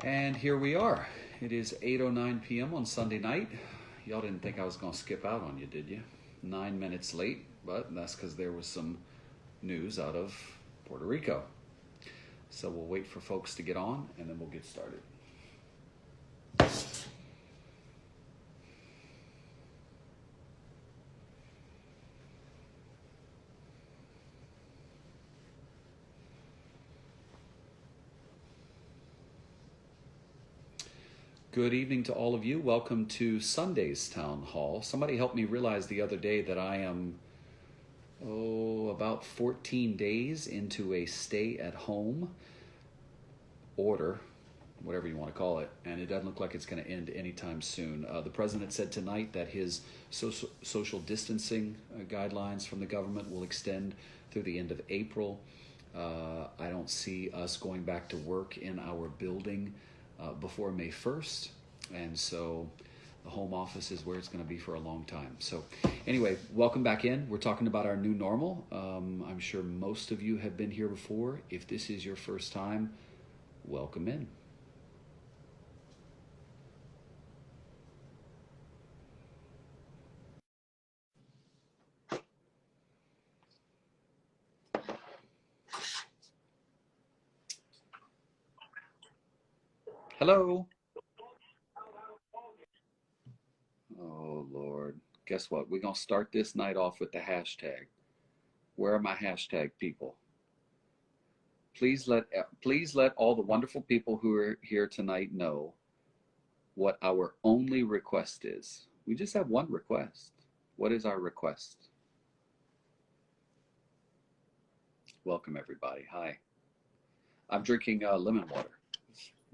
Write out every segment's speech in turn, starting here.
And here we are. It is 8:09 p.m. on Sunday night. Y'all didn't think I was going to skip out on you, did you? 9 minutes late, but that's because there was some news out of Puerto Rico. So we'll wait for folks to get on and then we'll get started. Good evening to all of you. Welcome to Sunday's Town Hall. Somebody helped me realize the other day that I am, about 14 days into a stay-at-home order, whatever you want to call it, and it doesn't look like it's going to end anytime soon. The president said tonight that his social distancing guidelines from the government will extend through the end of April. I don't see us going back to work in our building before May 1st, and so the home office is where it's going to be for a long time. So anyway, welcome back in. We're talking about our new normal. I'm sure most of you have been here before. If this is your first time, welcome in. Hello. Oh, Lord. Guess what? We're going to start this night off with the hashtag. Where are my hashtag people? Please let all the wonderful people who are here tonight know what our only request is. We just have one request. What is our request? Welcome, everybody. Hi. I'm drinking lemon water.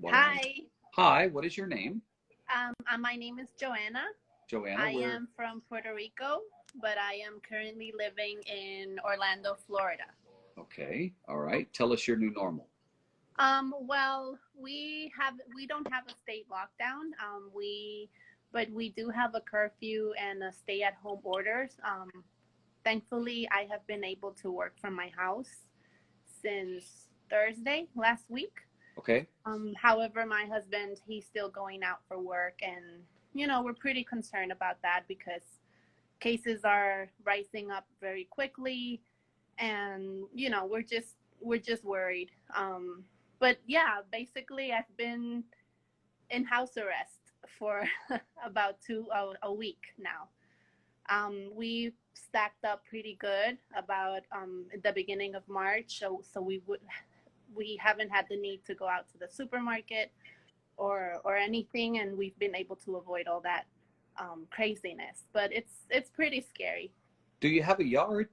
Hi. Hi, what is your name? My name is Joanna. Joanna, I am from Puerto Rico, but I am currently living in Orlando, Florida. Okay, all right. Tell us your new normal. Well, we don't have a state lockdown. But we do have a curfew and a stay-at-home orders. Thankfully, I have been able to work from my house since Thursday last week. Okay. However, my husband, he's still going out for work, and we're pretty concerned about that because cases are rising up very quickly, and we're just worried. But yeah, basically, I've been in house arrest for about a week now. We stacked up pretty good about the beginning of March, so we haven't had the need to go out to the supermarket or anything, and we've been able to avoid all that craziness. But it's pretty scary. Do you have a yard?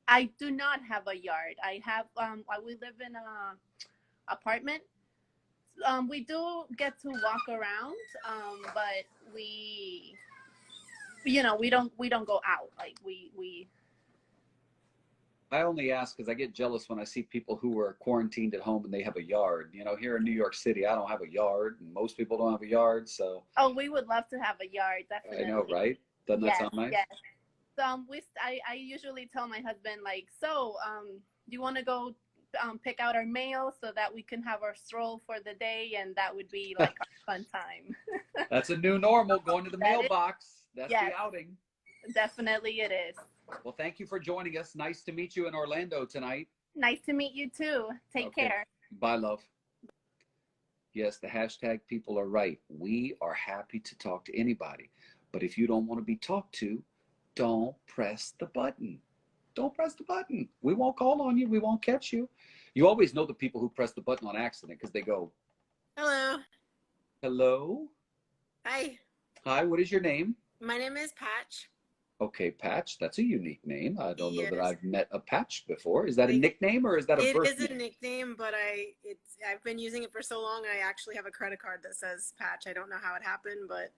I do not have a yard. I have we live in a apartment. We do get to walk around, but we don't go out. Like we I only ask because I get jealous when I see people who are quarantined at home and they have a yard. Here in New York City, I don't have a yard, and most people don't have a yard. So. Oh, we would love to have a yard, definitely. I know, right? Doesn't that sound nice? Yes. So I usually tell my husband, like, do you want to go pick out our mail so that we can have our stroll for the day, and that would be like our fun time. That's a new normal, going to the mailbox. That's yes, the outing. Definitely it is. Well, thank you for joining us. Nice to meet you in Orlando tonight. Nice to meet you too. Take care. Bye, love. Yes, the hashtag people are right. We are happy to talk to anybody. But if you don't want to be talked to, don't press the button. Don't press the button. We won't call on you. We won't catch you. You always know the people who press the button on accident because they go, hello. Hello. Hi. Hi, what is your name? My name is Patch. Okay, Patch. That's a unique name. I don't know that I've met a Patch before. Is that a nickname or is that a birth name? It is a nickname, but I've been using it for so long. I actually have a credit card that says Patch. I don't know how it happened, but.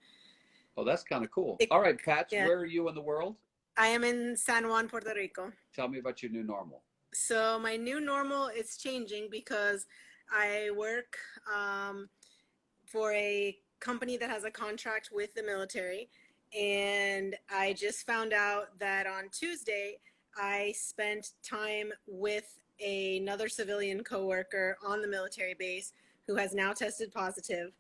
Oh, that's kind of cool. All right, Patch, where are you in the world? I am in San Juan, Puerto Rico. Tell me about your new normal. So my new normal is changing because I work for a company that has a contract with the military. And I just found out that on Tuesday, I spent time with another civilian coworker on the military base who has now tested positive.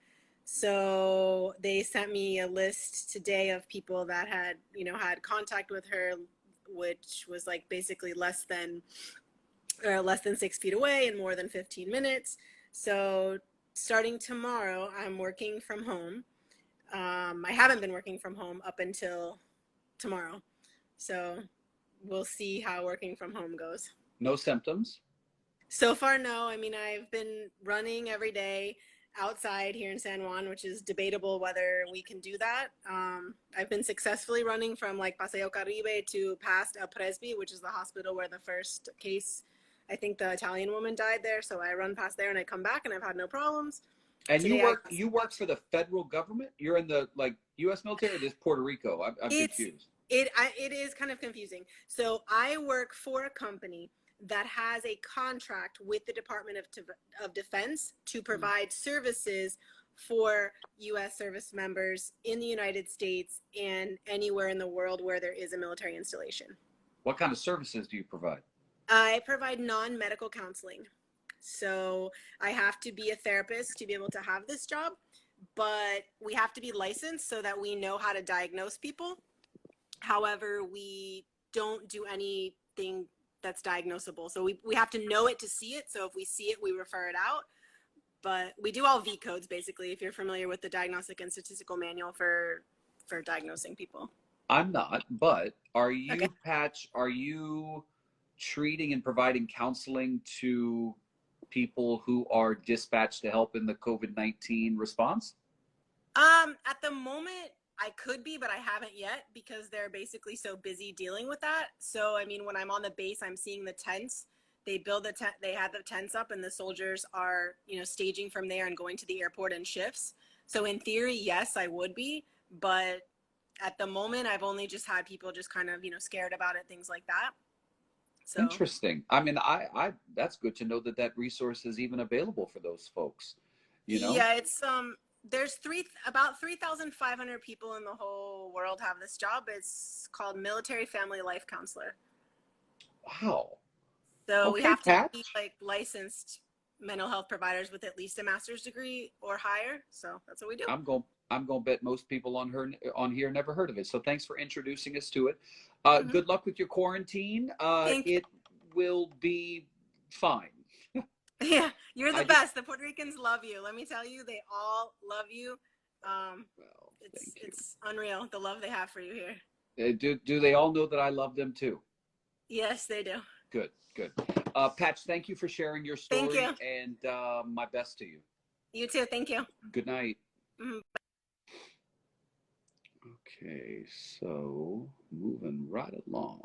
So they sent me a list today of people that had, had contact with her, which was like basically less than 6 feet away and more than 15 minutes. So starting tomorrow, I'm working from home. I haven't been working from home up until tomorrow. So we'll see how working from home goes. No symptoms? So far, no. I mean, I've been running every day outside here in San Juan, which is debatable whether we can do that. I've been successfully running from like Paseo Caribe to past El Presby, which is the hospital where the first case, I think the Italian woman died there. So I run past there and I come back and I've had no problems. And Today you work for the federal government? You're in the like U.S. military or this Puerto Rico? I'm confused. It is kind of confusing. So I work for a company that has a contract with the Department of Defense to provide services for U.S. service members in the United States and anywhere in the world where there is a military installation. What kind of services do you provide? I provide non-medical counseling. So I have to be a therapist to be able to have this job, but we have to be licensed so that we know how to diagnose people. However, we don't do anything that's diagnosable. So we have to know it to see it. So if we see it, we refer it out. But we do all V codes, basically, if you're familiar with the Diagnostic and Statistical Manual for diagnosing people. I'm not, but are you, Okay. Patch, are you treating and providing counseling to people who are dispatched to help in the COVID-19 response? At the moment, I could be, but I haven't yet because they're basically so busy dealing with that. So, I mean, when I'm on the base, I'm seeing the tents. They build the tent, they have the tents up and the soldiers are, staging from there and going to the airport in shifts. So in theory, yes, I would be, but at the moment, I've only just had people just kind of, scared about it, things like that. So Interesting. I mean, I that's good to know that that resource is even available for those folks, Yeah, it's there's about 3,500 people in the whole world have this job. It's called Military Family Life Counselor. Wow. So Okay, we have to Pat. be like licensed mental health providers with at least a master's degree or higher. So that's what we do. I'm going to bet most people on here never heard of it. So thanks for introducing us to it. Good luck with your quarantine. Thank you. It will be fine. Yeah, you're the best. The Puerto Ricans love you. Let me tell you, they all love you. Well, It's unreal the love they have for you here. Do they all know that I love them too? Yes, they do. Good. Patch, thank you for sharing your story. Thank you. And my best to you. You too. Thank you. Good night. Mm-hmm. Okay, so moving right along.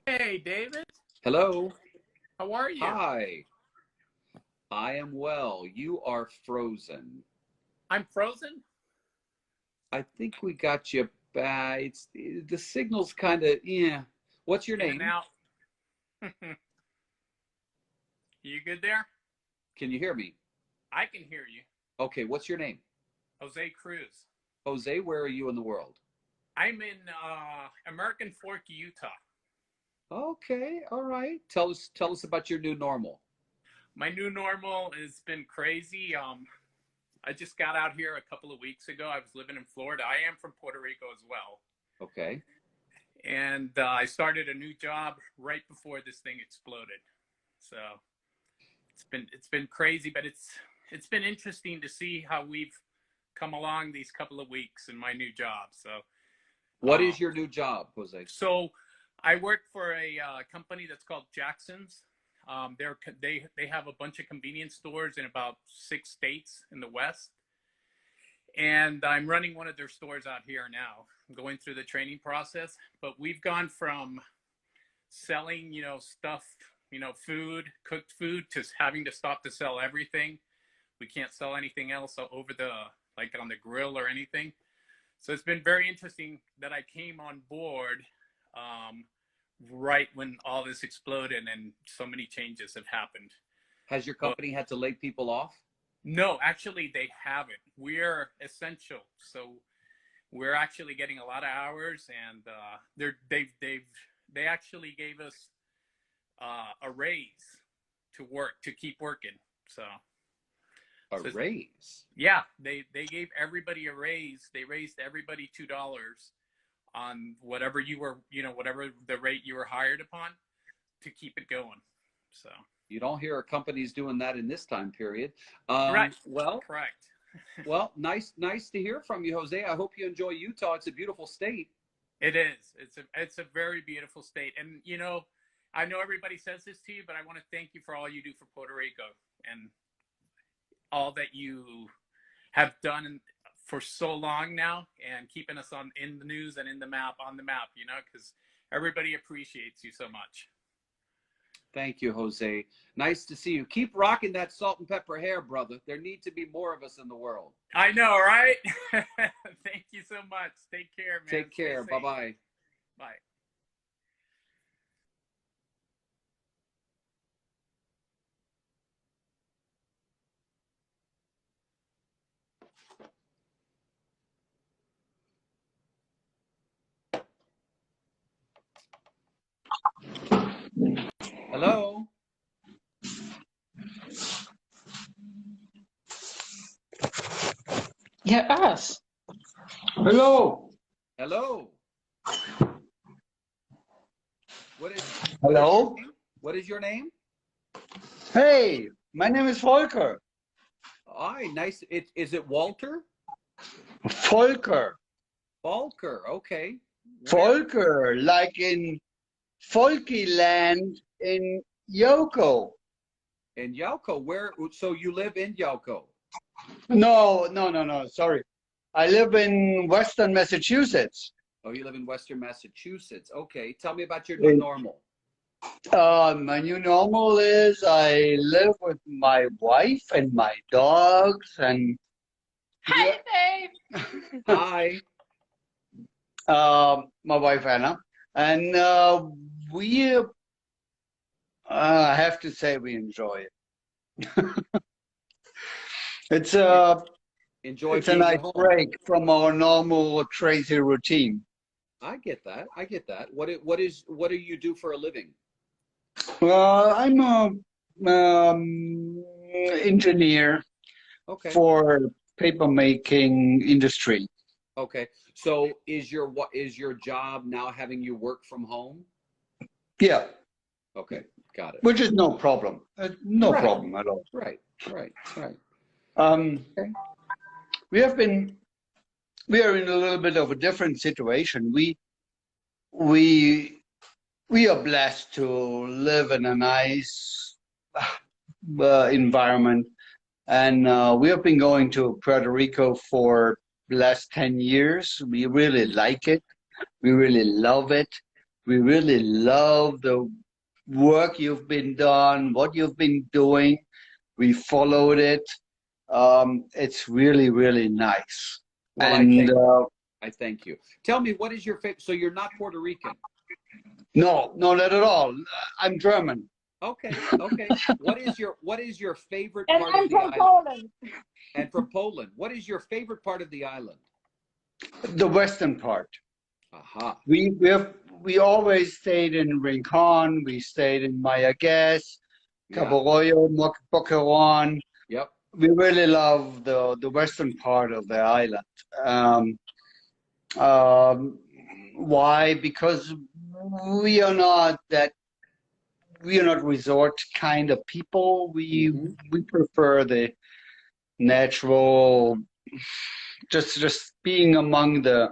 Hey, David. Hello. How are you? Hi. I am well. You are frozen. I'm frozen? I think we got you back. The signal's kind of, yeah. What's your name? In and out. You good there? Can you hear me? I can hear you. Okay, what's your name? Jose Cruz. Jose, where are you in the world? I'm in American Fork, Utah. Okay, all right. Tell us about your new normal. My new normal has been crazy. I just got out here a couple of weeks ago. I was living in Florida. I am from Puerto Rico as well. Okay. And I started a new job right before this thing exploded. So it's been crazy, but it's been interesting to see how we've come along these couple of weeks in my new job. So what is your new job, Jose? So I work for a company that's called Jackson's. They have a bunch of convenience stores in about 6 states in the West. And I'm running one of their stores out here now. I'm going through the training process, but we've gone from selling, stuff, food, cooked food, to having to stop to sell everything. We can't sell anything else over like on the grill or anything. So it's been very interesting that I came on board right when all this exploded and so many changes have happened. Has your company had to lay people off? No, actually, they haven't. We're essential, so we're actually getting a lot of hours, and they actually gave us a raise to work to keep working. So A raise? yeah, they gave everybody a raise. They raised everybody $2 on whatever you were, whatever the rate you were hired upon to keep it going. So You don't hear companies doing that in this time period. correct, Well, correct. well, nice to hear from you, Jose. I hope you enjoy Utah. It's a beautiful state. It is. It's a very beautiful state, and I know everybody says this to you, but I want to thank you for all you do for Puerto Rico and all that you have done for so long now, and keeping us in the news and on the map, because everybody appreciates you so much. Thank you, Jose. Nice to see you. Keep rocking that salt and pepper hair, brother. There need to be more of us in the world. I know, right? Thank you so much. Take care, man. Take care. Bye-bye. Bye. Hello. Yes. Hello. Hello. Hello. What is your name? Hey, my name is Volker. Hi, nice. Is it Walter? Volker. Volker. Okay. Volker, like in Folky land in Yoko. In Yauco. Where? So you live in Yauco? No. Sorry. I live in Western Massachusetts. Oh, you live in Western Massachusetts. Okay. Tell me about your new normal. My new normal is I live with my wife and my dogs and Hi, Dave. Hi. my wife Anna, and we I have to say we enjoy it. It's Enjoy it's a being nice at home. break from our normal crazy routine. I get that. I get that. What do you do for a living? I'm a engineer Okay. for paper making industry. Okay. So is your job now having you work from home? Yeah, Okay. Got it. which is no problem. No Right. problem at all. Right. Okay. We are in a little bit of a different situation. We are blessed to live in a nice environment, and we have been going to Puerto Rico for the last 10 years. We really like it. We really love it. We really love the work you've been done, what you've been doing. We followed it. It's really, really nice. Well, And I thank you. Tell me, what is your favorite? So you're not Puerto Rican? no, not at all. I'm German. Okay. What is your favorite And part I'm of the from island? Poland. And from Poland. What is your favorite part of the island? The western part. Aha. We always stayed in Rincon. We stayed in Mayaguez, Yeah. Cabo Royo, Boquerón. Yep. We really love the western part of the island. Why? Because we are not resort kind of people. We prefer the natural, just being among the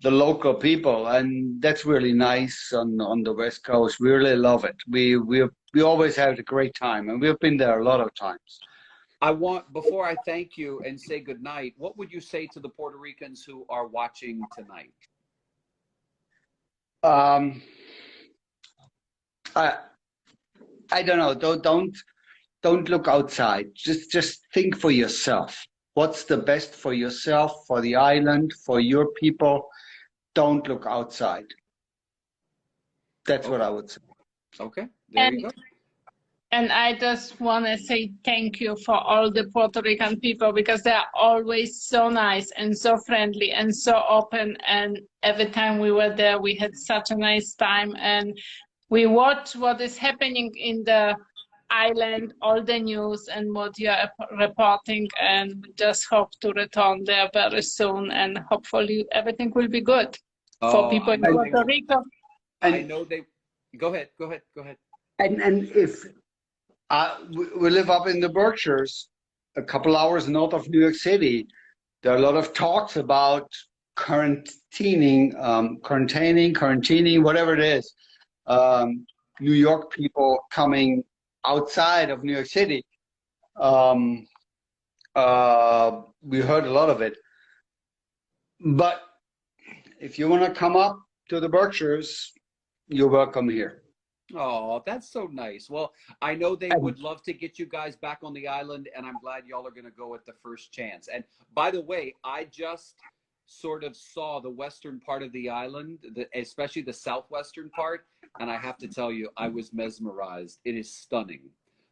local people, and that's really nice on the West Coast. We really love it. We always have a great time, and we've been there a lot of times. Before I thank you and say goodnight, what would you say to the Puerto Ricans who are watching tonight? I don't know. Don't look outside. Just think for yourself. What's the best for yourself, for the island, for your people? Don't look outside. That's what I would say. Okay, there And you go. And I just want to say thank you for all the Puerto Rican people because they are always so nice and so friendly and so open. And every time we were there, we had such a nice time. And we watch what is happening in the island, all the news and what you are reporting. And we just hope to return there very soon. And hopefully everything will be good for Oh, people I in know they Puerto will. Rico. I And know they. Go ahead. Go ahead. Go ahead. and if we live up in the Berkshires, a couple hours north of New York City, there are a lot of talks about quarantining, whatever it is. New York people coming outside of New York City. Um, we heard a lot of it. But if you want to come up to the Berkshires, you're welcome here. Oh, that's so nice. Well, I know they And would love to get you guys back on the island, and I'm glad y'all are going to go at the first chance. And by the way, I just sort of saw the western part of the island, especially the southwestern part, and I have to tell you, I was mesmerized. It is stunning.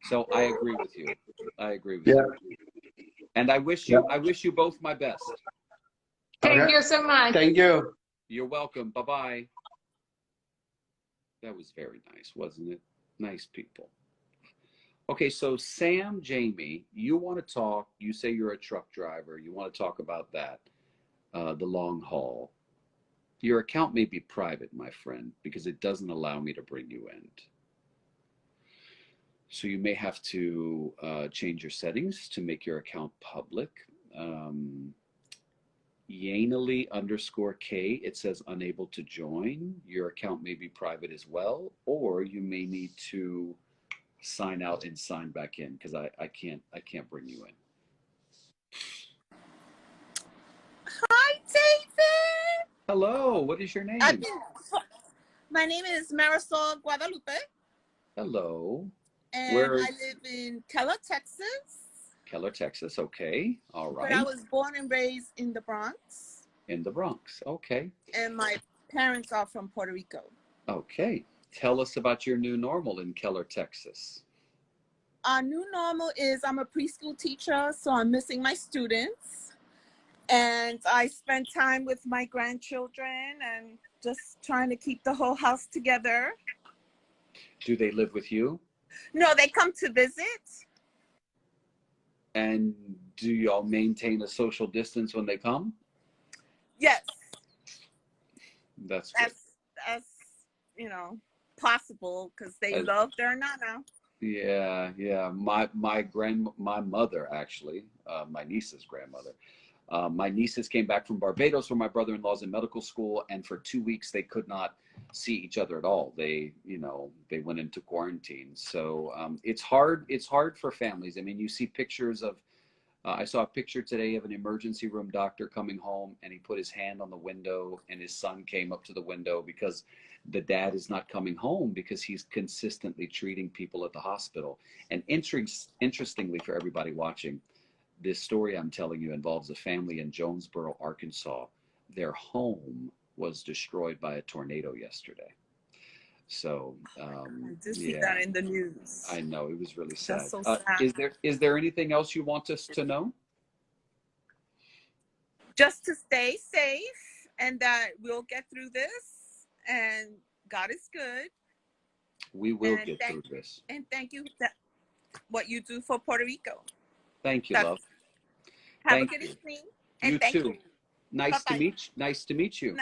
So I agree with you. I agree with yeah, you. And yeah. I wish you both my best. Thank Okay. you so much. Thank you. You're welcome. Bye-bye. That was very nice, wasn't it? Nice people. Okay, so Sam, Jamie, you want to talk. You say you're a truck driver. You want to talk about that, the long haul. Your account may be private, my friend, because it doesn't allow me to bring you in. So you may have to change your settings to make your account public. Yanely_K, it says unable to join. Your account may be private as well, or you may need to sign out and sign back in because I can't bring you in. Hi, David. Hello, what is your name? My name is Marisol Guadalupe, Hello. and Where? I live in Keller, Texas. Keller, Texas. Okay. All But I right. was born and raised in the Bronx, In the Bronx. Okay. and my parents are from Puerto Rico. Okay. Tell us about your new normal in Keller, Texas. Our new normal is I'm a preschool teacher, so I'm missing my students. And I spend time with my grandchildren and just trying to keep the whole house together. Do they live with you? No, they come to visit. And do y'all maintain a social distance when they come? Yes, That's good. as possible because they love their nana. Yeah, yeah. My mother actually, my niece's grandmother. My nieces came back from Barbados where my brother-in-law's in medical school, and for 2 weeks they could not see each other at all. They went into quarantine. So it's hard. It's hard for families. I mean, you see pictures of. I saw a picture today of an emergency room doctor coming home, and he put his hand on the window, and his son came up to the window because the dad is not coming home because he's consistently treating people at the hospital. And interestingly, for everybody watching, this story I'm telling you involves a family in Jonesboro, Arkansas. Their home was destroyed by a tornado yesterday. So I did see that in the news. I know, it was really sad. That's so sad. Is there anything else you want us to know? Just to stay safe and that we'll get through this, and God is good. We will get through this. And thank you for what you do for Puerto Rico. Thank you, love. Have a good evening. And you too. Nice to meet you. Nice to meet you.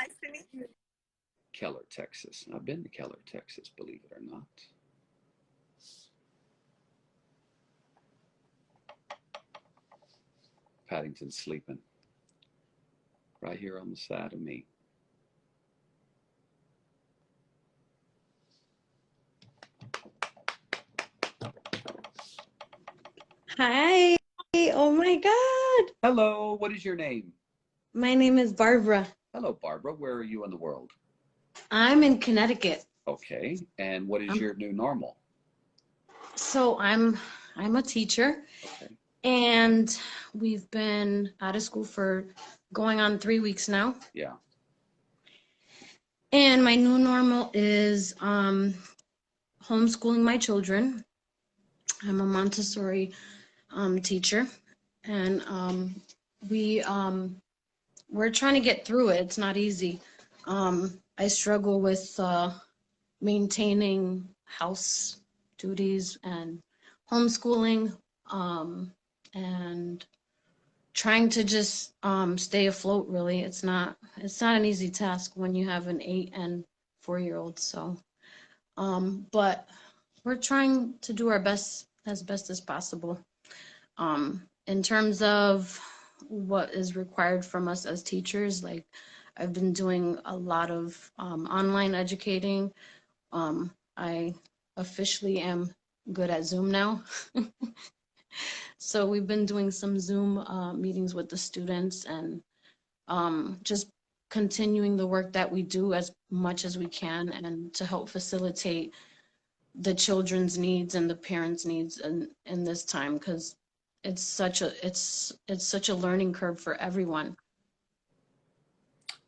Keller, Texas. I've been to Keller, Texas, believe it or not. Paddington's sleeping right here on the side of me. Hi. Oh my God. Hello. What is your name? My name is Barbara. Hello, Barbara. Where are you in the world? I'm in Connecticut. Okay. And what is your new normal? So I'm a teacher. Okay. And we've been out of school for going on 3 weeks now. Yeah. And my new normal is homeschooling my children. I'm a Montessori teacher, and we're trying to get through it. It's not easy. I struggle with maintaining house duties and homeschooling, and trying to just stay afloat. Really, it's not an easy task when you have an 8 and 4-year-old. So, but we're trying to do our best as possible. In terms of what is required from us as teachers, like I've been doing a lot of online educating. I officially am good at Zoom now. So we've been doing some Zoom meetings with the students, and just continuing the work that we do as much as we can, and to help facilitate the children's needs and the parents' needs in this time, because it's such a learning curve for everyone.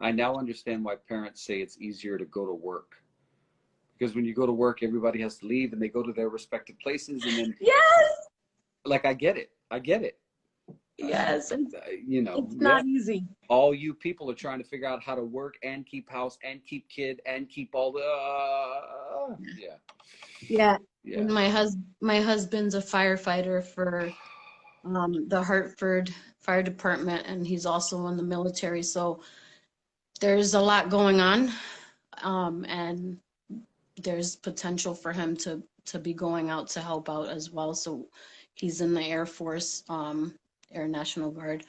I now understand why parents say it's easier to go to work. Because when you go to work, everybody has to leave and they go to their respective places, and then Yes. like I get it. Yes. You know, It's not easy. all you people are trying to figure out how to work and keep house and keep kid and keep all the Yeah. yeah. And my husband's a firefighter for the Hartford Fire Department, and he's also in the military. So there's a lot going on, and there's potential for him to be going out to help out as well. So he's in the Air Force, Air National Guard,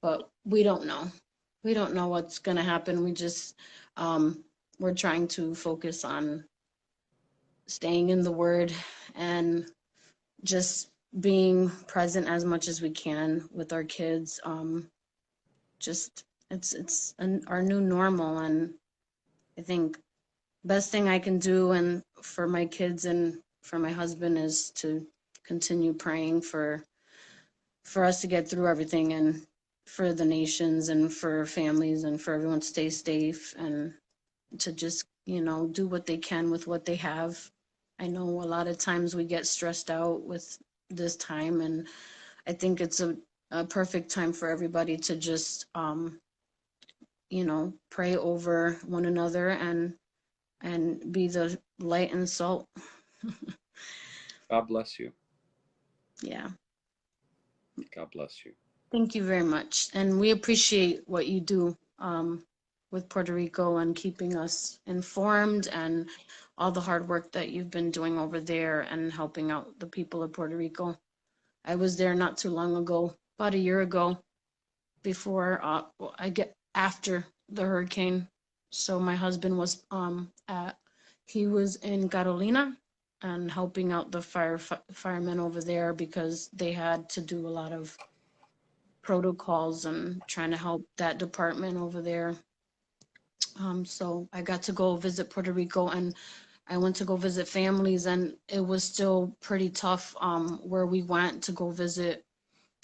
but we don't know. We don't know what's going to happen. We just, we're trying to focus on staying in the Word and just being present as much as we can with our kids. Just it's our new normal, and I think best thing I can do and for my kids and for my husband is to continue praying for us to get through everything, and for the nations and for families and for everyone to stay safe, and to just, do what they can with what they have. I know a lot of times we get stressed out with this time, and I think it's a perfect time for everybody to just, pray over one another and be the light and salt. God bless you. Yeah. God bless you. Thank you very much. And we appreciate what you do with Puerto Rico and keeping us informed, and all the hard work that you've been doing over there and helping out the people of Puerto Rico. I was there not too long ago, about a year ago, before after the hurricane. So my husband was he was in Carolina and helping out the firemen over there, because they had to do a lot of protocols and trying to help that department over there. So I got to go visit Puerto Rico, and I went to go visit families, and it was still pretty tough where we went to go visit.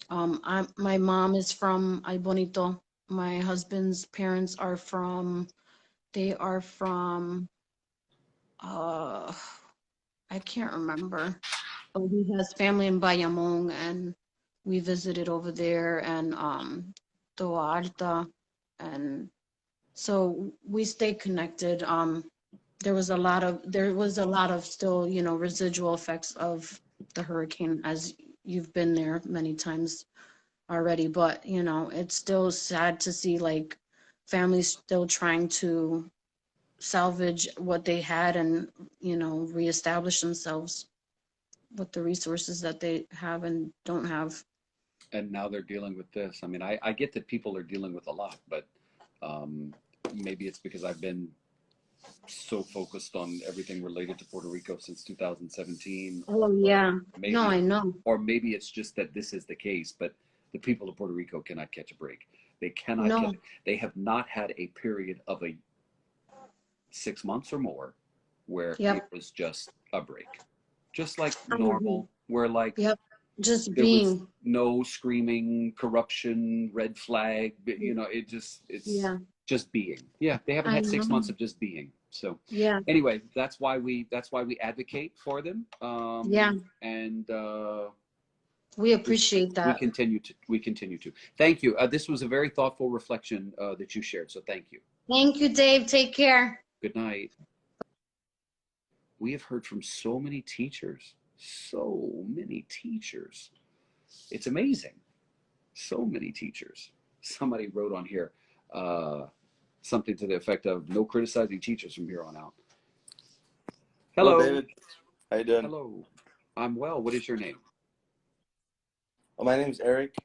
My mom is from Ay Bonito. My husband's parents are from, I can't remember, but he has family in Bayamón, and we visited over there, and Toa, and so we stay connected. There was a lot of still, residual effects of the hurricane, as you've been there many times already, but it's still sad to see like families still trying to salvage what they had and reestablish themselves with the resources that they have and don't have. And now they're dealing with this. I mean, I get that people are dealing with a lot, but maybe it's because I've been so focused on everything related to Puerto Rico since 2017. Oh yeah. Maybe, no, I know. Or maybe it's just that this is the case, but the people of Puerto Rico cannot catch a break. They cannot No. they have not had a period of 6 months or more where it was just a break. Just like normal, where like just there being was no screaming, corruption, red flag, it's just being. Yeah, they haven't had 6 months of just being. So Yeah. anyway, that's why we advocate for them. Yeah. And We appreciate we that. continue to. Thank you. This was a very thoughtful reflection that you shared. So thank you. Thank you, Dave. Take care. Good night. We have heard from so many teachers. So many teachers. It's amazing. So many teachers. Somebody wrote on here something to the effect of no criticizing teachers from here on out. Hello. Hello, David. How you doing? Hello. I'm well. What is your name? Well, my name's Eric.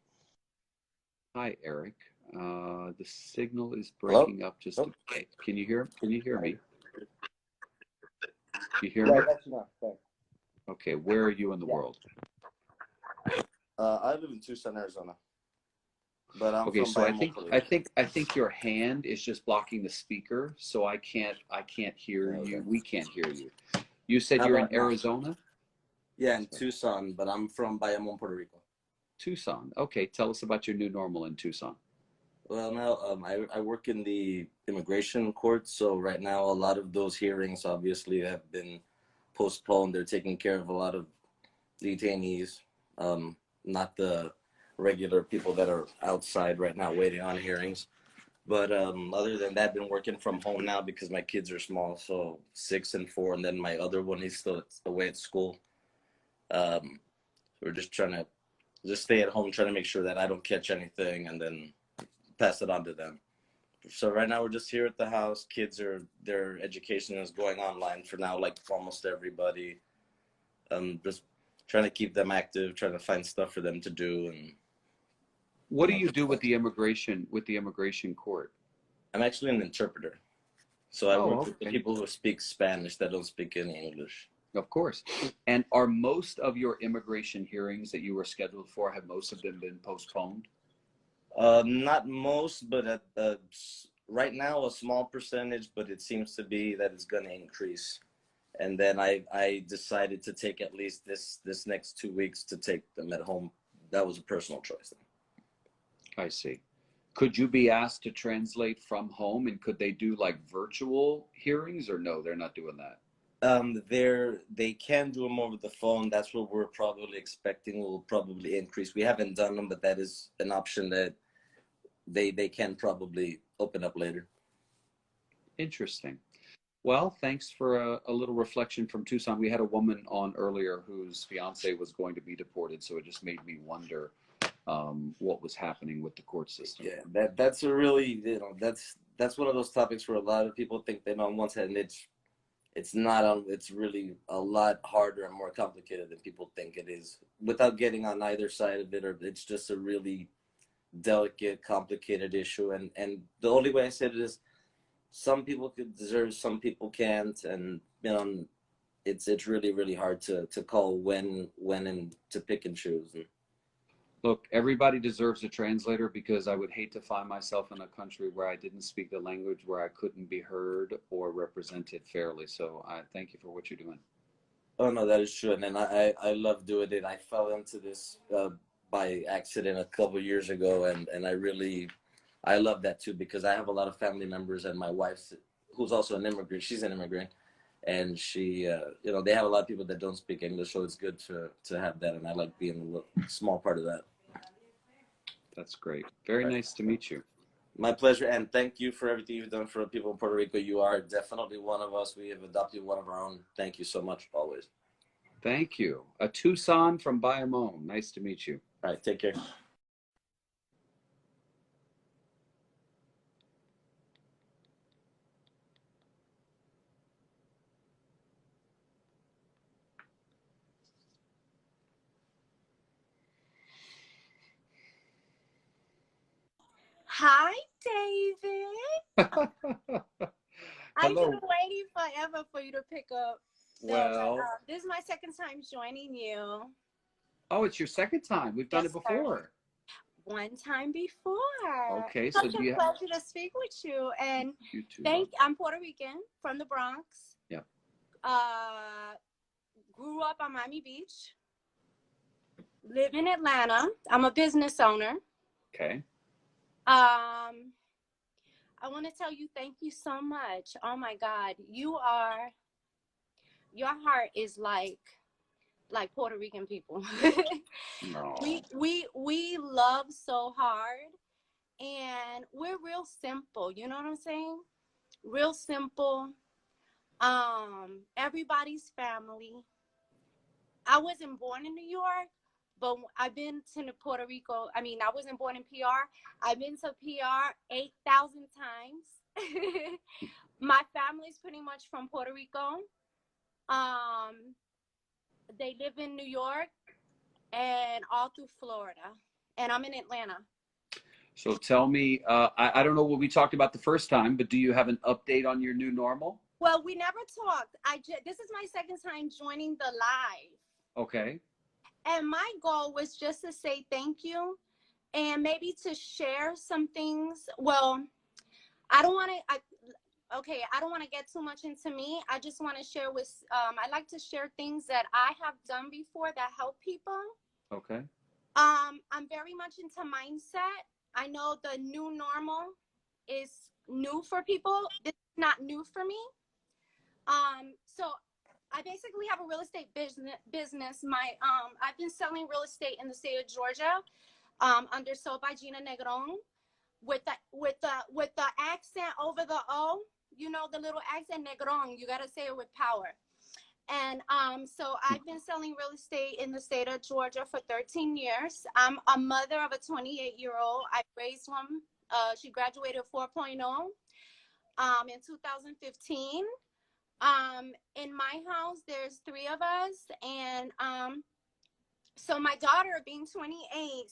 Hi, Eric. The signal is Hello? breaking up just a bit. Can you hear me? You hear Yeah, me? I got you now. Thanks. Okay, where are you in the world? I live in Tucson, Arizona, but I'm Okay, from so Bayamón. I think your hand is just blocking the speaker, so I can't hear Okay. you. We can't hear you. You said How you're in about now? Arizona? Yeah, in Tucson, but I'm from Bayamón, Puerto Rico. Tucson. Okay, tell us about your new normal in Tucson. Well, now I work in the immigration court, so right now a lot of those hearings obviously have been postponed. They're taking care of a lot of detainees, not the regular people that are outside right now waiting on hearings. But other than that, been working from home now because my kids are small, so 6 and 4, and then my other one, he's still away at school. We're just trying to just stay at home, trying to make sure that I don't catch anything, and then pass it on to them. So right now we're just here at the house. Kids their education is going online for now, like almost everybody. Just trying to keep them active, trying to find stuff for them to do. And What do you do with the immigration court? I'm actually an interpreter. So I work with the okay. people who speak Spanish that don't speak any English. Of course. And are most of your immigration hearings that you were scheduled for, have most of them been postponed? Not most, but right now a small percentage, but it seems to be that it's going to increase. And then I decided to take at least this next 2 weeks to take them at home. That was a personal choice. I see. Could you be asked to translate from home, and could they do like virtual hearings, or no, they're not doing that? They can do them over the phone. That's what we're probably expecting will probably increase. We haven't done them, but that is an option that they can probably open up later. Interesting. Well, thanks for a little reflection from Tucson. We had a woman on earlier whose fiance was going to be deported, so it just made me wonder what was happening with the court system. Yeah, that's a really, that's one of those topics where a lot of people think they know on one side, and it's not. It's really a lot harder and more complicated than people think it is. Without getting on either side of it, or it's just a really delicate, complicated issue. And the only way I said it is, some people could deserve, some people can't, and it's really, really hard to call when and to pick and choose. Look, everybody deserves a translator, because I would hate to find myself in a country where I didn't speak the language, where I couldn't be heard or represented fairly. So I thank you for what you're doing. Oh no, that is true, and I love doing it. I fell into this by accident a couple years ago, and I love that too, because I have a lot of family members, and my wife, who's also an immigrant, she's an immigrant, and she, they have a lot of people that don't speak English, so it's good to have that, and I like being a small part of that. That's great. Very nice to meet you. My pleasure, and thank you for everything you've done for the people in Puerto Rico. You are definitely one of us. We have adopted one of our own. Thank you so much, always. Thank you. A Tucson from Bayamón. Nice to meet you. All right, take care. Hi, David. I've Hello. been waiting forever for you to pick up. So, Well, this is my second time joining you. oh, it's your second time. We've done Yes, it before. One time before. Okay, so Such a pleasure to speak with you. And you too. I'm Puerto Rican from the Bronx. Yeah. Grew up on Miami Beach. Live in Atlanta. I'm a business owner. Okay. I I want to tell you thank you so much. Oh my God, your heart is like Puerto Rican people. No. We love so hard, and we're real simple. You know what I'm saying? Real simple. Everybody's family. I wasn't born in New York, but I've been to Puerto Rico. I mean, I wasn't born in PR. I've been to PR 8,000 times. My family's pretty much from Puerto Rico. Um, they live in New York and all through Florida, and I'm in Atlanta. So tell me, I don't know what we talked about the first time, but do you have an update on your new normal? Well, we never talked. This is my second time joining the live. Okay. And my goal was just to say thank you and maybe to share some things. Well, I don't want to, I don't want to get too much into me. I just want to share with, I like to share things that I have done before that help people. Okay. I'm very much into mindset. I know the new normal is new for people. This is not new for me. So I basically have a real estate business. I've been selling real estate in the state of Georgia, under Sold by Gina Negron, with the accent over the O. You know, the little accent, Negron. You gotta say it with power. And so I've been selling real estate in the state of Georgia for 13 years. I'm a mother of a 28-year-old. I raised one. She graduated 4.0 in 2015. In my house, there's 3 of us, and so my daughter, being 28,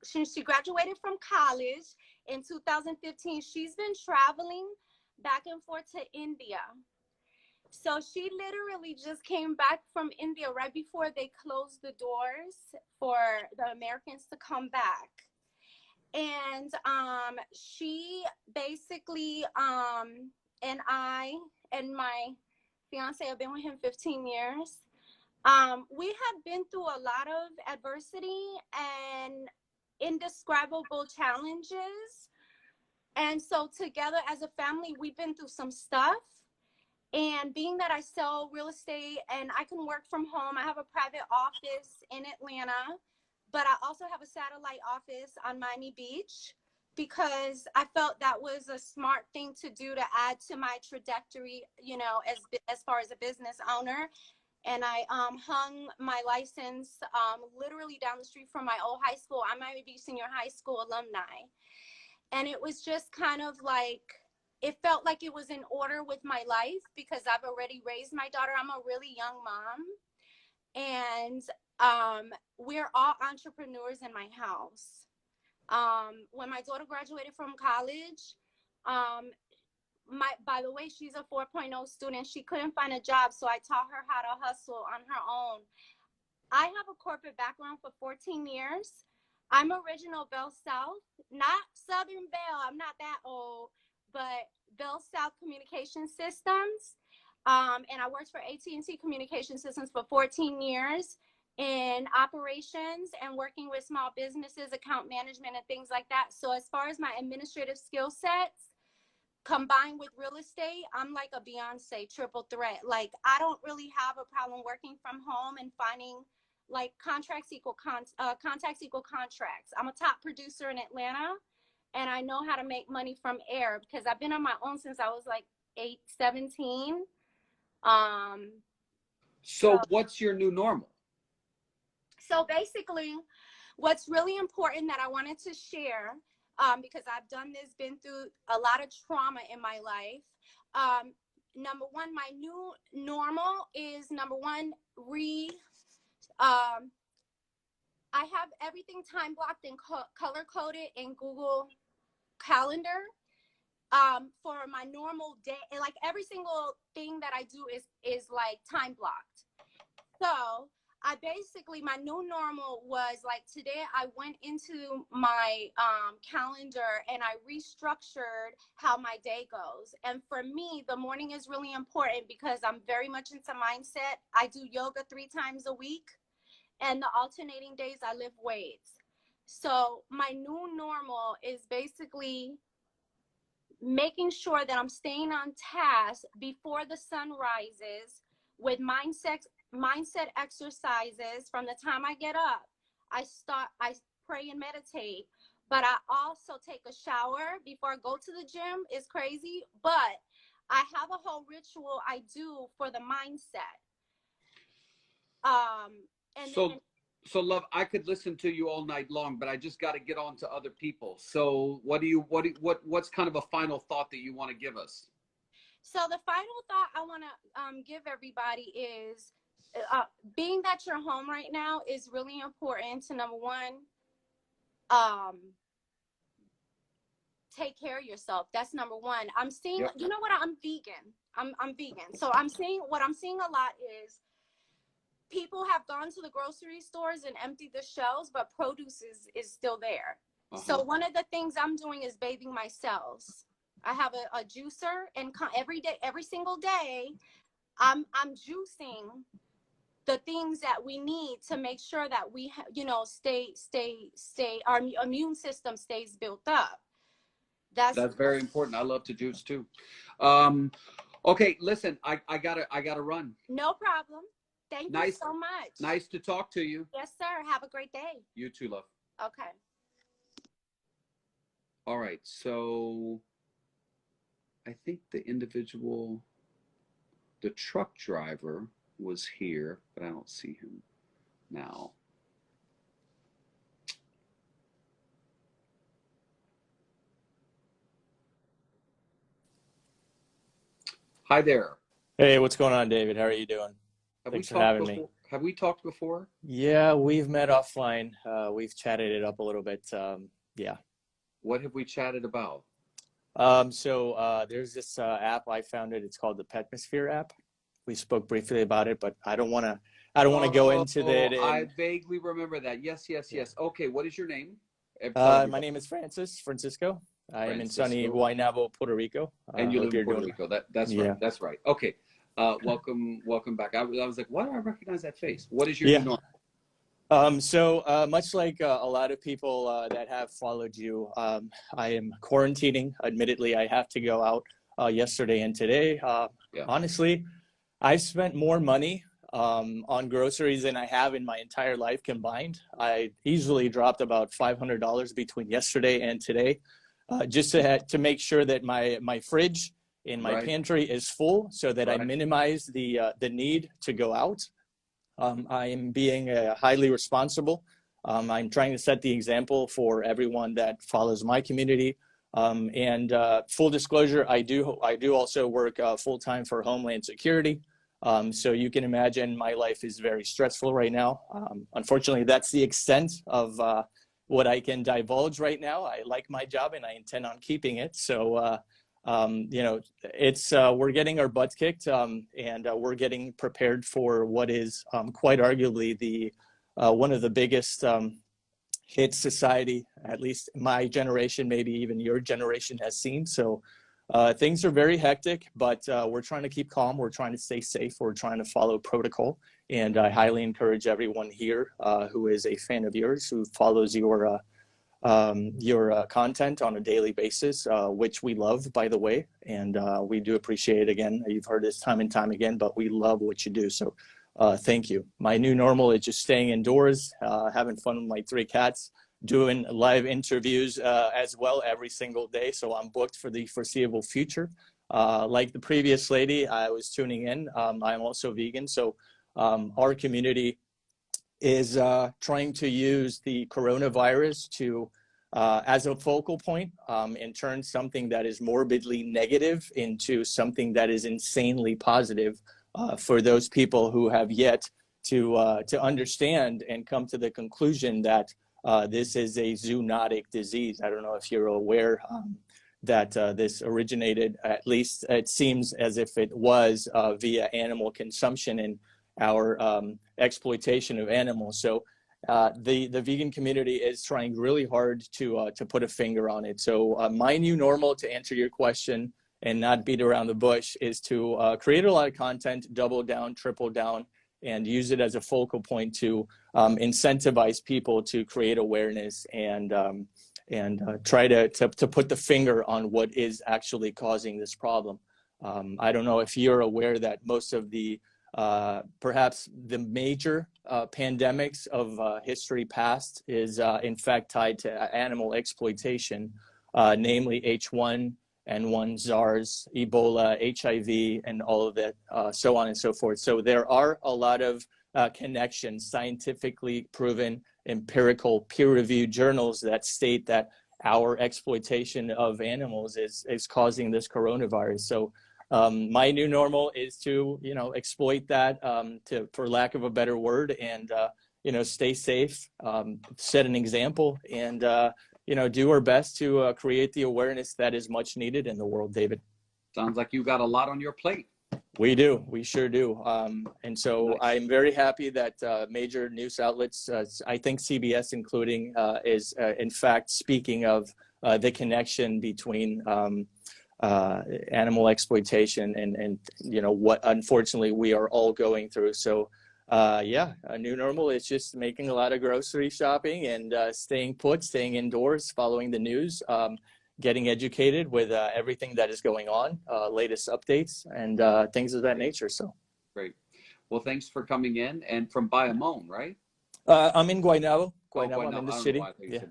since she graduated from college in 2015, she's been traveling back and forth to India. So she literally just came back from India right before they closed the doors for the Americans to come back. And she basically, and I and my fiance, I've been with him 15 years. We have been through a lot of adversity and indescribable challenges. And so together as a family, we've been through some stuff. And being that I sell real estate and I can work from home, I have a private office in Atlanta, but I also have a satellite office on Miami Beach because I felt that was a smart thing to do to add to my trajectory, you know, as far as a business owner. And I hung my license literally down the street from my old high school. I'm Miami Beach Senior High School alumni. And it was just kind of like, it felt like it was in order with my life because I've already raised my daughter. I'm a really young mom. And we're all entrepreneurs in my house. When my daughter graduated from college, by the way, she's a 4.0 student. She couldn't find a job, so I taught her how to hustle on her own. I have a corporate background for 14 years. I'm original Bell South, not Southern Bell. I'm not that old, but Bell South Communication Systems. And I worked for AT&T Communication Systems for 14 years in operations and working with small businesses, account management, and things like that. So as far as my administrative skill sets, combined with real estate, I'm like a Beyonce triple threat. Like, I don't really have a problem working from home and finding like contacts equal contracts. I'm a top producer in Atlanta, and I know how to make money from air because I've been on my own since I was like 17. So what's your new normal? So basically, what's really important that I wanted to share, because I've been through a lot of trauma in my life. Number one, my new normal is I have everything time blocked and color coded in Google Calendar for my normal day. And like every single thing that I do is like time blocked. So my new normal was like today I went into my calendar and I restructured how my day goes. And for me, the morning is really important because I'm very much into mindset. I do yoga 3 times a week, and the alternating days I lift weights. So my new normal is basically making sure that I'm staying on task before the sun rises with mindset exercises. From the time I get up, I pray and meditate, but I also take a shower before I go to the gym. It's crazy, but I have a whole ritual I do for the mindset. And So, then, so love, I could listen to you all night long, but I just got to get on to other people. So what's kind of a final thought that you want to give us? so the final thought I want to give everybody is, being that you're home right now is really important to, number one, take care of yourself. That's number one. I'm seeing, Yep. you know what? I'm vegan. I'm vegan. So I'm seeing a lot is people have gone to the grocery stores and emptied the shelves, but produce is still there. So one of the things I'm doing is bathing my cells. I have a juicer, and every single day, I'm juicing the things that we need to make sure that we, our immune system stays built up. That's very important. I love to juice too. Okay, listen, I gotta run. No problem. Thank you so much. Nice to talk to you. Yes, sir. Have a great day. You too, love. Okay. All right, so I think the truck driver was here, but I don't see him now. Hi there. Hey, what's going on, David? How are you doing? Thanks for having me. Have we talked before? Yeah, we've met offline. We've chatted it up a little bit. Yeah. What have we chatted about? There's this app I founded. It's called the Petmosphere app. We spoke briefly about it, but I don't want to go into it. I vaguely remember that. Yes. Okay, what is your name? My name is Francisco. I am in sunny Guaynabo, Puerto Rico. And you live in Puerto Rico. That's right. Yeah. That's right. Okay. Welcome back. I was like, why do I recognize that face? What is your name? Much like a lot of people that have followed you, I am quarantining. Admittedly, I have to go out yesterday and today. Honestly, I've spent more money on groceries than I have in my entire life combined. I easily dropped about $500 between yesterday and today, just to make sure that my fridge in my pantry is full, so that I minimize the need to go out. I am being highly responsible. I'm trying to set the example for everyone that follows my community. Full disclosure, I do also work full-time for Homeland Security. So you can imagine my life is very stressful right now. Unfortunately, that's the extent of what I can divulge right now. I like my job and I intend on keeping it. So, we're getting our butts kicked, and we're getting prepared for what is quite arguably the one of the biggest hits society, at least my generation, maybe even your generation, has seen. So things are very hectic, but we're trying to keep calm. We're trying to stay safe. We're trying to follow protocol. And I highly encourage everyone here who is a fan of yours, who follows your content on a daily basis, which we love, by the way, and we do appreciate it. Again, you've heard this time and time again, but we love what you do. So thank you. My new normal is just staying indoors, having fun with my 3 cats, doing live interviews as well every single day. So I'm booked for the foreseeable future. Like the previous lady, I was tuning in. I'm also vegan. So our community is trying to use the coronavirus to as a focal point and turn something that is morbidly negative into something that is insanely positive for those people who have yet to understand and come to the conclusion that this is a zoonotic disease. I don't know if you're aware that this originated, at least it seems as if it was via animal consumption and our exploitation of animals. So the vegan community is trying really hard to put a finger on it. So my new normal, to answer your question and not beat around the bush, is to create a lot of content, double down, triple down, and use it as a focal point to incentivize people to create awareness and and try to put the finger on what is actually causing this problem. I don't know if you're aware that most of the perhaps the major pandemics of history past is in fact tied to animal exploitation, namely H1N1, SARS, Ebola, HIV, and all of that, so on and so forth. So there are a lot of connections, scientifically proven, empirical, peer-reviewed journals that state that our exploitation of animals is causing this coronavirus. So my new normal is to, exploit that, for lack of a better word, and, stay safe, set an example, and, do our best to create the awareness that is much needed in the world, David. Sounds like you got a lot on your plate. We do. We sure do. And so Nice. I'm very happy that major news outlets, I think CBS including, is in fact speaking of the connection between animal exploitation and what unfortunately we are all going through. So yeah, a new normal is just making a lot of grocery shopping and staying put, staying indoors, following the news, getting educated with everything that is going on, latest updates and things of that nature. So great. Well, thanks for coming in, and from Bayamon, right? I'm in Guaynabo. I'm in the city. Yeah.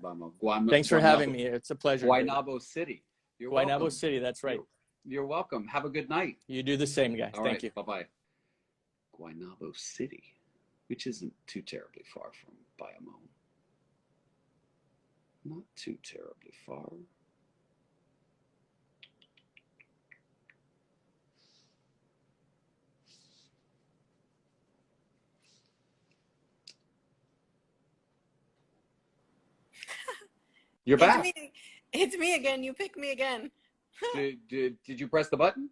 Thanks for having me. It's a pleasure. Guaynabo City. You're welcome. Guaynabo City, that's right. You're welcome. Have a good night. You do the same, guys. All Thank right, you. Bye-bye. Guaynabo City, which isn't too terribly far from Bayamon. Not too terribly far. You're back. It's me again. You picked me again. Did you press the button?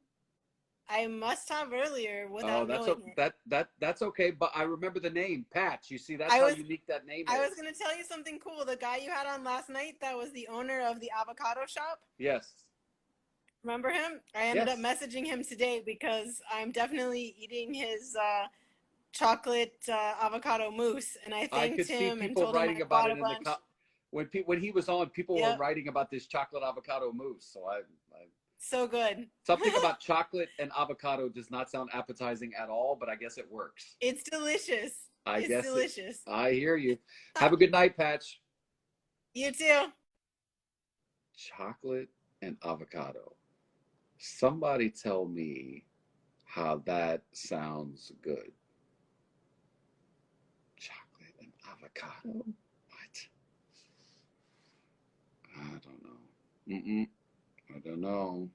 I must have earlier without knowing it. That's okay, but I remember the name, Patch. You see, that's how unique that name is. I was going to tell you something cool. The guy you had on last night that was the owner of the avocado shop. Yes. Remember him? I ended up messaging him today because I'm definitely eating his chocolate avocado mousse, and I thanked him and told him I bought a bunch. When he was on, people were writing about this chocolate avocado mousse. So I so good. Something about chocolate and avocado does not sound appetizing at all, but I guess it works. It's delicious. It's delicious. I hear you. Have a good night, Patch. You too. Chocolate and avocado. Somebody tell me how that sounds good. Chocolate and avocado? What? I don't know. I don't know.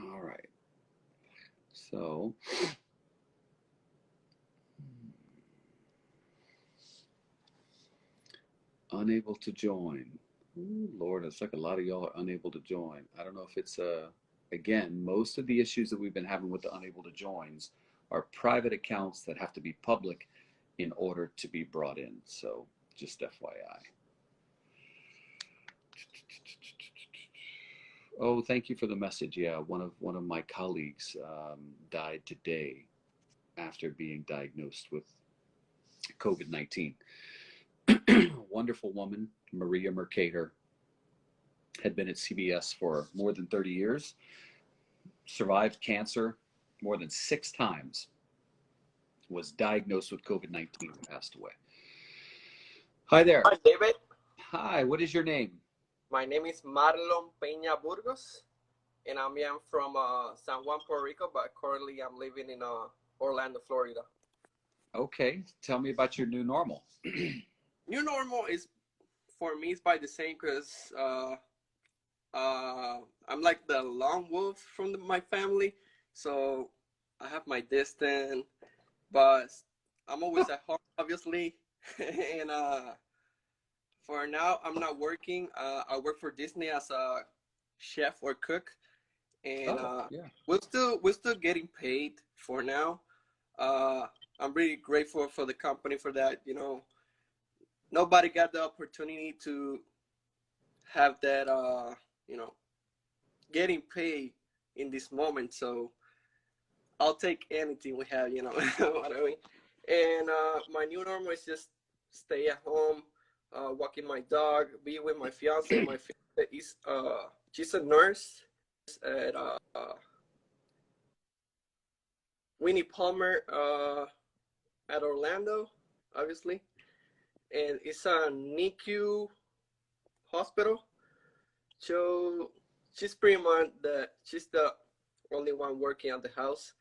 All right. So, unable to join. Ooh, Lord, it's like a lot of y'all are unable to join. I don't know if it's again, most of the issues that we've been having with the unable to joins are private accounts that have to be public in order to be brought in. So just FYI. Oh, thank you for the message. Yeah, one of my colleagues died today after being diagnosed with COVID-19. Wonderful woman, Maria Mercator, had been at CBS for more than 30 years, survived cancer more than 6 times, was diagnosed with COVID-19, and passed away. Hi there. Hi, David. Hi, what is your name? My name is Marlon Peña Burgos, and I'm from San Juan, Puerto Rico, but currently I'm living in Orlando, Florida. Okay, tell me about your new normal. New normal is, for me, it's by the same, because I'm like the lone wolf from my family, so I have my distance, but I'm always at home, obviously, and for now, I'm not working. I work for Disney as a chef or cook, and we're still getting paid for now. I'm really grateful for the company for that. You know, nobody got the opportunity to have that. You know, getting paid in this moment. So I'll take anything we have, you know. What I mean. And my new normal is just stay at home, walking my dog, be with my fiance. My fiance is she's a nurse at Winnie Palmer at Orlando, obviously, and it's a NICU hospital. So she's pretty much she's the only one working at the house.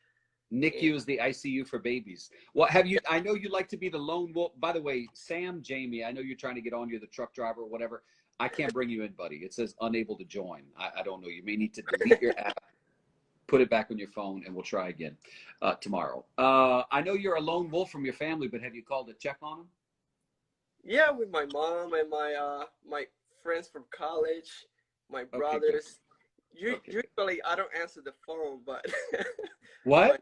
NICU is the ICU for babies. Well, have you? I know you like to be the lone wolf. By the way, Sam, Jamie, I know you're trying to get on. You're the truck driver or whatever. I can't bring you in, buddy. It says unable to join. I don't know. You may need to delete your app, put it back on your phone, and we'll try again tomorrow. I know you're a lone wolf from your family, but have you called to check on them? Yeah, with my mom and my friends from college, my brothers. Usually I don't answer the phone, but what? But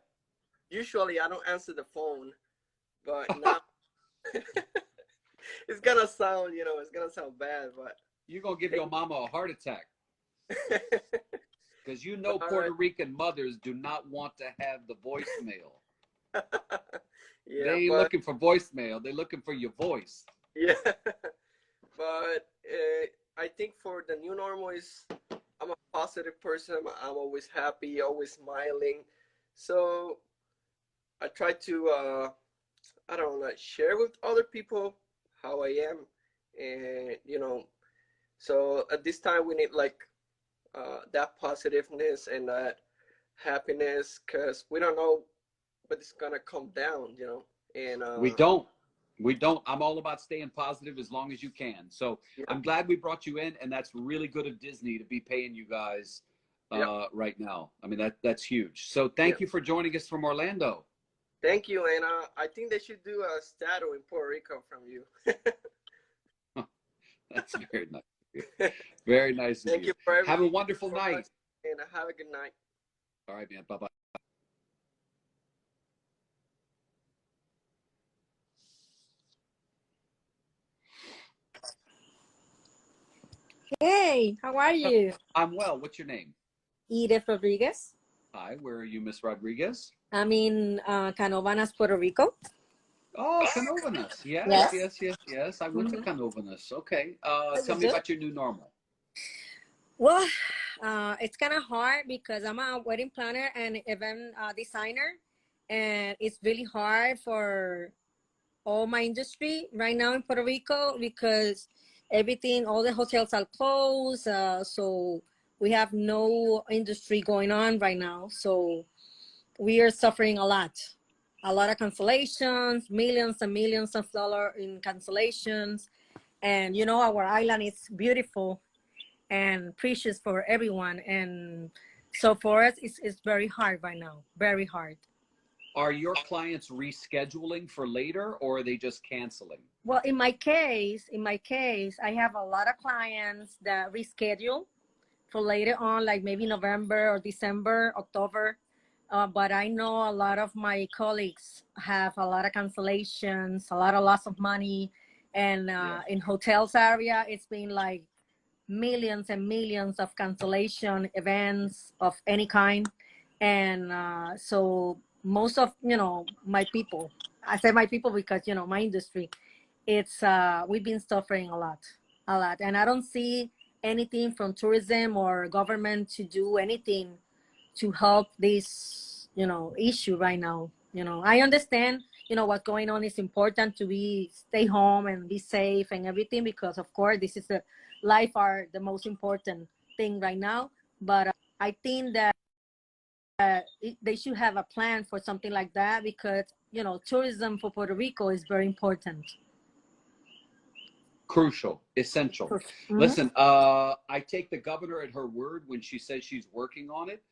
usually I don't answer the phone, but now it's gonna sound, you know, it's gonna sound bad, but you're gonna give your mama a heart attack. Because you know Puerto Rican mothers do not want to have the voicemail. Yeah, they ain't looking for voicemail. They're looking for your voice. Yeah. But I think for the new normal is I'm a positive person. I'm always happy, always smiling. So I try to, I don't know, share with other people how I am. And, you know, so at this time we need like that positiveness and that happiness, because we don't know what is gonna come down, you know. And we don't. I'm all about staying positive as long as you can. So yeah. I'm glad we brought you in, and that's really good of Disney to be paying you guys right now. I mean, that's huge. So thank you for joining us from Orlando. Thank you, and I think they should do a statue in Puerto Rico from you. That's very nice. Very nice. Thank you for everything. Have a wonderful night. And have a good night. All right, man. Bye-bye. Hey, how are you? I'm well. What's your name? Edith Rodriguez. Hi, where are you, Miss Rodriguez? I'm in Canovanas, Puerto Rico. Oh, Canovanas. Yes. I went to Canovanas. Okay. Tell me about your new normal. Well, it's kind of hard because I'm a wedding planner and event designer, and it's really hard for all my industry right now in Puerto Rico because all the hotels are closed. So we have no industry going on right now. So we are suffering a lot of cancellations, millions and millions of dollars in cancellations. And, you know, our island is beautiful and precious for everyone. And so for us, it's very hard right now, very hard. Are your clients rescheduling for later, or are they just canceling? Well, in my case, I have a lot of clients that reschedule for later on, like maybe November or December, October. But I know a lot of my colleagues have a lot of cancellations, a lot of loss of money. And in hotels area, it's been like millions and millions of cancellation events of any kind. And so most of, you know, my people, I say my people because, you know, my industry, it's we've been suffering a lot. And I don't see anything from tourism or government to do anything to help this, you know, issue right now. You know, I understand, you know, what's going on is important to stay home and be safe and everything, because of course this is the most important thing right now. But I think that they should have a plan for something like that, because, you know, tourism for Puerto Rico is very important. Crucial, essential. Listen, I take the governor at her word when she says she's working on it.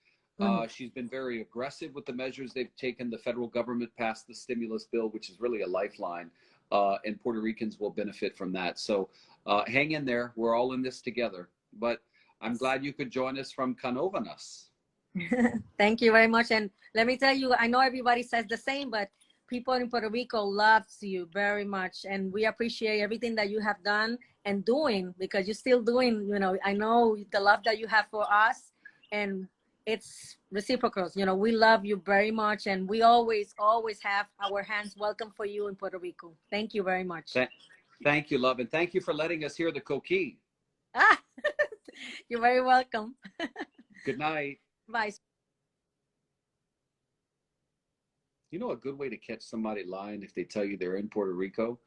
She's been very aggressive with the measures they've taken. The federal government passed the stimulus bill, which is really a lifeline, and Puerto Ricans will benefit from that. So hang in there. We're all in this together. But I'm glad you could join us from Canovanas. Thank you very much. And let me tell you, I know everybody says the same, but people in Puerto Rico loves you very much. And we appreciate everything that you have done and doing, because you're still doing, you know, I know the love that you have for us. And it's reciprocal. You know, we love you very much, and we always have our hands welcome for you in Puerto Rico. Thank you very much. Thank you, love, and thank you for letting us hear the coquille. Ah, you're very welcome. Good night. Bye. You know a good way to catch somebody lying if they tell you they're in Puerto Rico?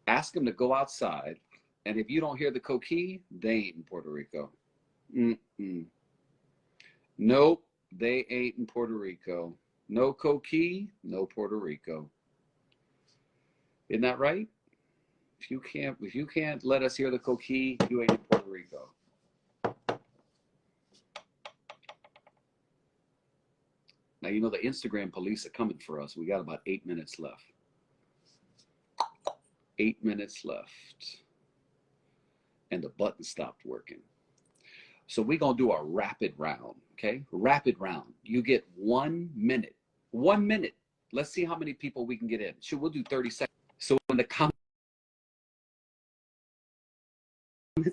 Ask them to go outside, and if you don't hear the coquille, they ain't in Puerto Rico. Nope, they ain't in Puerto Rico. No coquille, no Puerto Rico. Isn't that right? If you can't let us hear the coquille, you ain't in Puerto Rico. Now, you know, the Instagram police are coming for us. We got about 8 minutes left. 8 minutes left. And the button stopped working. So we're going to do a rapid round, okay? Rapid round. You get 1 minute. 1 minute. Let's see how many people we can get in. Sure, we'll do 30 seconds. So in the comment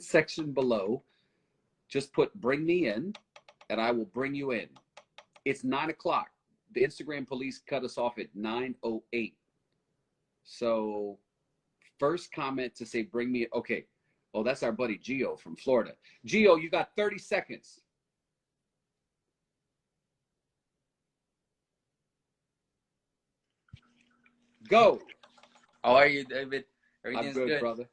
section below, just put "bring me in," and I will bring you in. It's 9 o'clock. The Instagram police cut us off at 9:08. So first comment to say "bring me in." Okay. Oh, that's our buddy Gio from Florida. Gio, you got 30 seconds. Go. How are you, David? Everything's good, brother.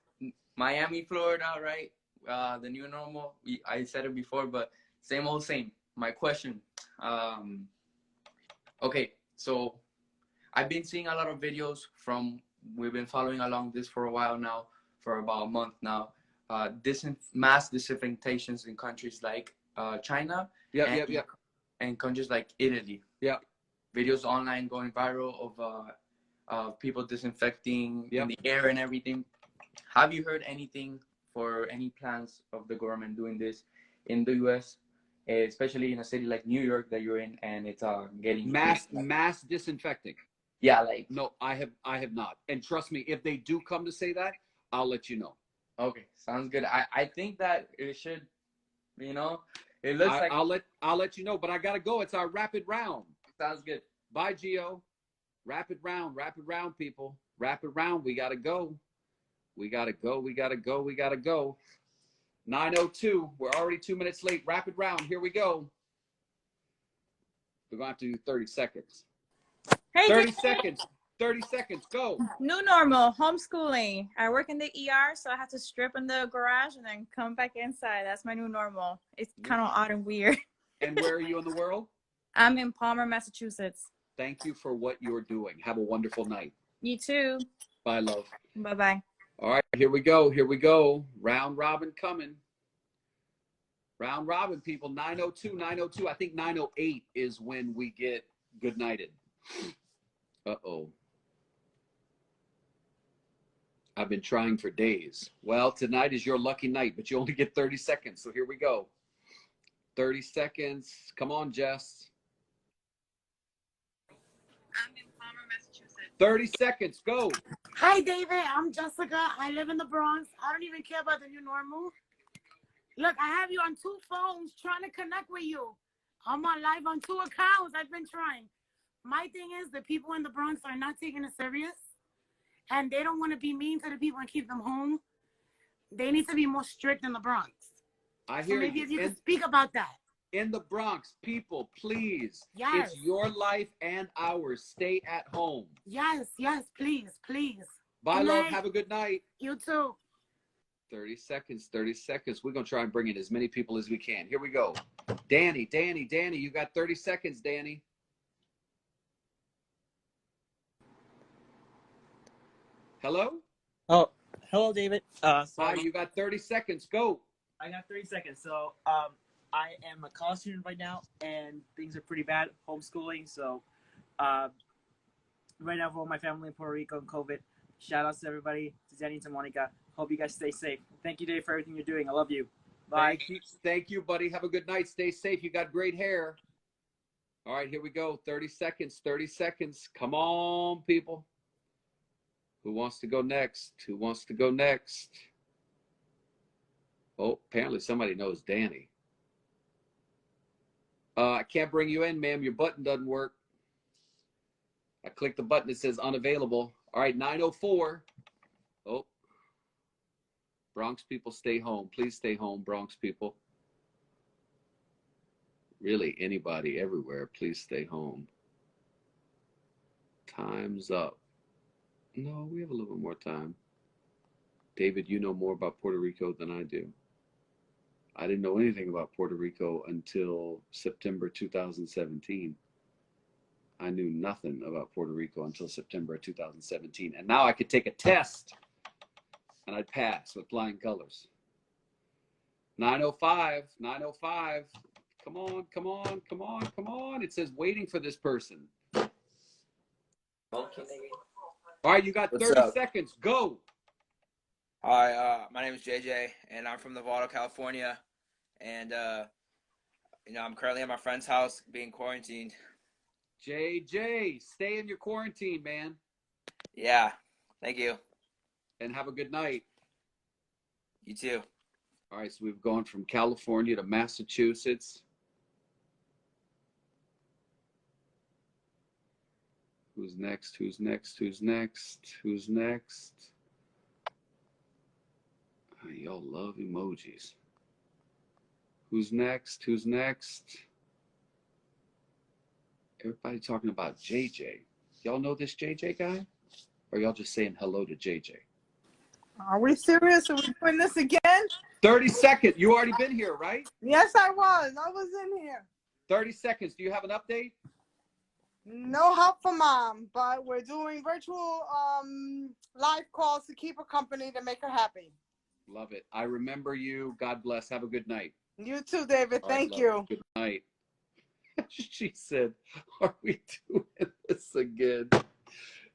Miami, Florida, right? The new normal. I said it before, but same old same. My question. Okay, so I've been seeing a lot of videos we've been following along this for a while now, for about a month now. Mass disinfectations in countries like China and countries like Italy. Yeah. Videos online going viral of people disinfecting in the air and everything. Have you heard anything for any plans of the government doing this in the U.S., especially in a city like New York that you're in, and it's getting mass disinfecting? Yeah, like no, I have not. And trust me, if they do come to say that, I'll let you know. Okay, sounds good. I think that it should, you know, it looks like I'll let you know, but I gotta go. It's our rapid round. Sounds good. Bye, Gio. Rapid round, people. Rapid round. We gotta go. We gotta go. 9:02. We're already 2 minutes late. Rapid round. Here we go. We're gonna have to do 30 seconds. Hey, 30 seconds. 30 seconds. Go. New normal, homeschooling. I work in the ER, so I have to strip in the garage and then come back inside. That's my new normal. It's kind of odd and weird. And where are you in the world? I'm in Palmer, Massachusetts. Thank you for what you're doing. Have a wonderful night. You too. Bye, love. Bye-bye. All right, here we go. Round robin coming. Round robin, people. 9:02. I think 9:08 is when we get good nighted. Uh-oh. I've been trying for days. Well, tonight is your lucky night, but you only get 30 seconds. So here we go. 30 seconds. Come on, Jess. I'm in Palmer, Massachusetts. 30 seconds. Go. Hi, David. I'm Jessica. I live in the Bronx. I don't even care about the new normal. Look, I have you on 2 phones trying to connect with you. I'm on live on 2 accounts. I've been trying. My thing is the people in the Bronx are not taking it serious. And they don't want to be mean to the people and keep them home. They need to be more strict in the Bronx. I hear so maybe you. if you could speak about that. In the Bronx, people, please. Yes. It's your life and ours. Stay at home. Yes, please. Bye, good love. night. Have a good night. You too. 30 seconds. We're going to try and bring in as many people as we can. Here we go. Danny, you got 30 seconds, Danny. Hello? Oh, hello, David. Hi, you got 30 seconds. Go. I got 30 seconds. So, I am a college student right now, and things are pretty bad, homeschooling. So, right now, for all my family in Puerto Rico and COVID, shout outs to everybody, to Danny and to Monica. Hope you guys stay safe. Thank you, Dave, for everything you're doing. I love you. Bye. Thank you, buddy. Have a good night. Stay safe. You got great hair. All right, here we go. 30 seconds. Come on, people. Who wants to go next? Oh, apparently somebody knows Danny. I can't bring you in, ma'am. Your button doesn't work. I click the button that says unavailable. All right, 904. Oh, Bronx people, stay home. Please stay home, Bronx people. Really, anybody, everywhere, please stay home. Time's up. No, we have a little bit more time. David, you know more about Puerto Rico than I do. I didn't know anything about Puerto Rico until September 2017. I knew nothing about Puerto Rico until September 2017. And now I could take a test and I'd pass with flying colors. 905, 905. Come on, come on, come on, come on. It says waiting for this person. All right, you got 30 seconds. Go. Hi, my name is JJ, and I'm from Novato, California. And, I'm currently at my friend's house being quarantined. JJ, stay in your quarantine, man. Yeah, thank you. And have a good night. You too. All right, so we've gone from California to Massachusetts. Who's next? Who's next? Who's next? Who's next? Oh, y'all love emojis. Who's next? Who's next? Everybody talking about JJ. Y'all know this JJ guy? Or y'all just saying hello to JJ? Are we serious? Are we doing this again? 30 seconds. You already been here, right? Yes, I was. I was in here. 30 seconds. Do you have an update? No help from mom, but we're doing virtual live calls to keep her company to make her happy. Love it. I remember you. God bless. Have a good night. You too, David. Thank you. Good night. She said, are we doing this again?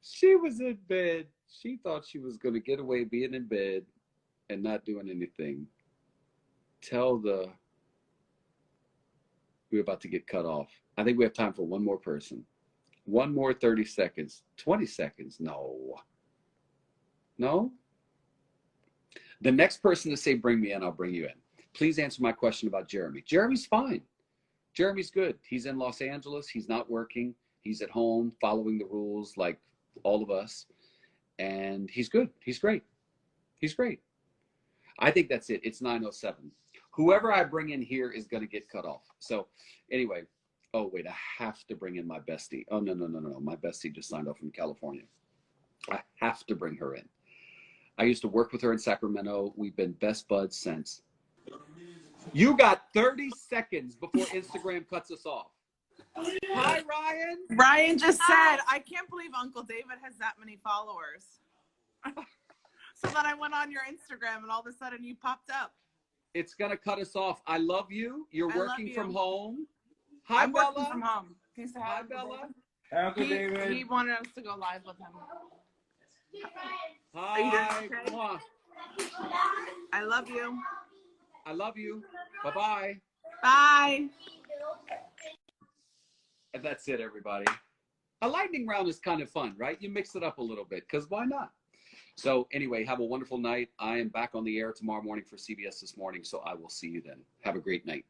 She was in bed. She thought she was going to get away being in bed and not doing anything. We're about to get cut off. I think we have time for one more person. One more 30 seconds. 20 seconds. No. No? The next person to say, bring me in, I'll bring you in. Please answer my question about Jeremy. Jeremy's fine. Jeremy's good. He's in Los Angeles. He's not working. He's at home following the rules like all of us. And he's good. He's great. He's great. I think that's it. It's 9:07. Whoever I bring in here is going to get cut off. So anyway, oh, wait, I have to bring in my bestie. Oh, no. My bestie just signed off from California. I have to bring her in. I used to work with her in Sacramento. We've been best buds since. You got 30 seconds before Instagram cuts us off. Hi, Ryan. Ryan just said, I can't believe Uncle David has that many followers. So then I went on your Instagram and all of a sudden you popped up. It's going to cut us off. I love you. You're working from home. Hi, I'm Bella. working from home. Can you say hi, Bella. Uncle David? He wanted us to go live with him. Hi. Okay? I love you. I love you. Bye-bye. Bye. And that's it, everybody. A lightning round is kind of fun, right? You mix it up a little bit, because why not? So anyway, have a wonderful night. I am back on the air tomorrow morning for CBS This Morning, so I will see you then. Have a great night.